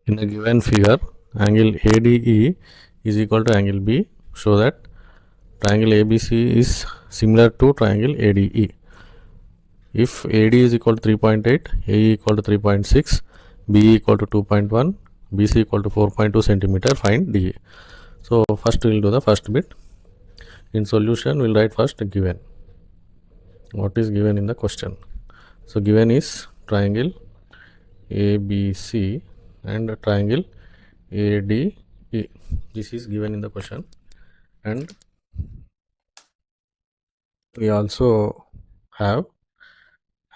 In the given figure, angle ADE is equal to angle B. Show that triangle ABC is similar to triangle ADE. If AD is equal to 3.8, AE equal to 3.6, BE equal to 2.1, BC equal to 4.2 centimeter, find DE. So first we will do the first bit. In solution, we will write first given. What is given in the question? So given is triangle ABC and triangle ADE. This is given in the question, and we also have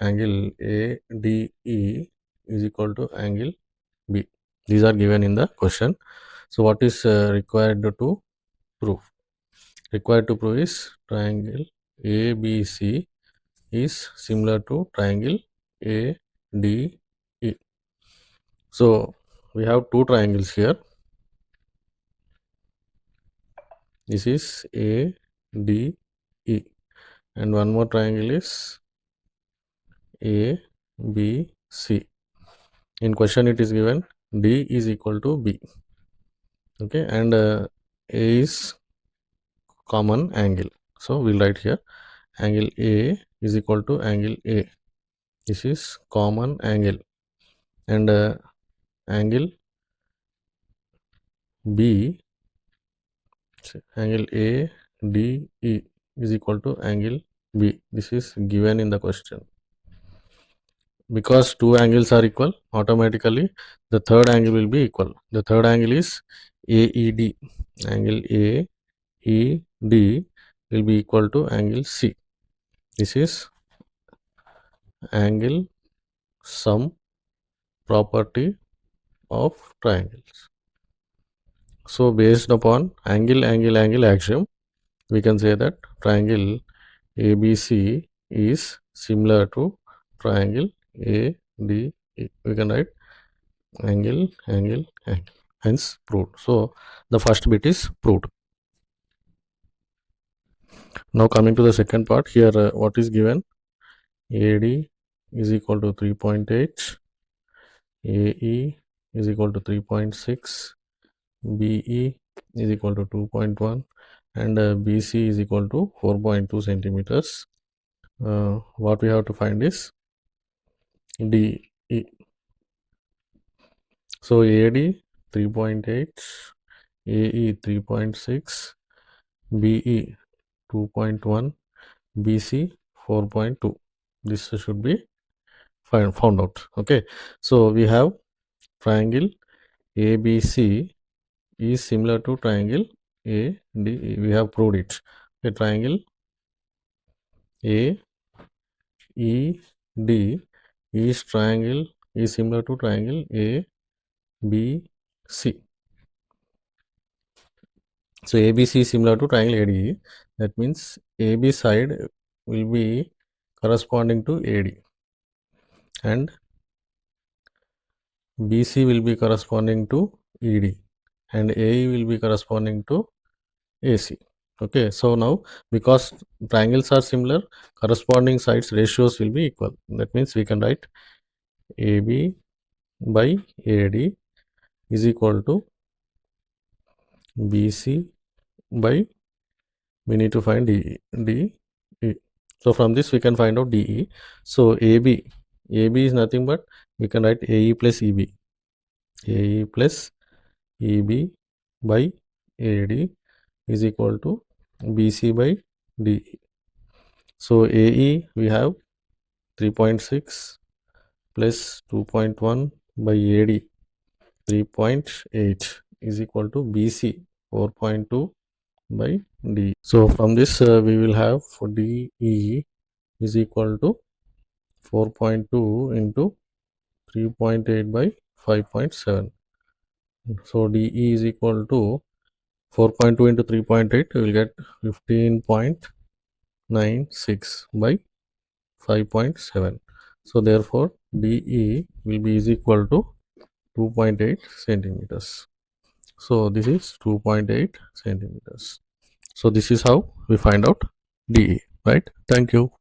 angle ADE is equal to angle B. These are given in the question. So what is required to prove? Required to prove is triangle ABC is similar to triangle ADE. So we have two triangles here. This is ADE, and one more triangle is ABC. In question it is given D is equal to B. Okay, and A is common angle. So we'll write here angle A is equal to angle A. This is common angle, and angle B, angle ADE is equal to angle B. This is given in the question. Because two angles are equal, automatically the third angle will be equal. The third angle is AED. Angle AED will be equal to angle C. This is angle sum property of triangles. So based upon angle axiom, we can say that triangle ABC is similar to triangle ADE. We can write angle, hence proved. So the first bit is proved. Now coming to the second part, here what is given? AD is equal to 3.8, AE is equal to 3.6, BE is equal to 2.1, and BC is equal to 4.2 centimeters. What we have to find is DE. So AD 3.8, AE 3.6, BE 2.1, BC 4.2. This should be found out. Okay, so we have triangle ABC is similar to triangle ADE. We have proved it. A triangle AED is similar to triangle ABC. So ABC is similar to triangle ADE. That means AB side will be corresponding to AD, and BC will be corresponding to ED, and AE will be corresponding to AC. Okay, so now because triangles are similar, corresponding sides ratios will be equal. That means we can write AB by AD is equal to BC by, we need to find DE. So from this we can find out DE. So AB is nothing but we can write AE plus EB. AE plus EB by AD is equal to BC by DE. So AE we have 3.6 plus 2.1 by AD 3.8 is equal to BC 4.2 by D. So from this we will have for DE is equal to 4.2 into 3.8 by 5.7. So DE is equal to 4.2 into 3.8, we will get 15.96 by 5.7. So therefore DE will be is equal to 2.8 centimeters. So this is 2.8 centimeters. So this is how we find out DE, right? Thank you.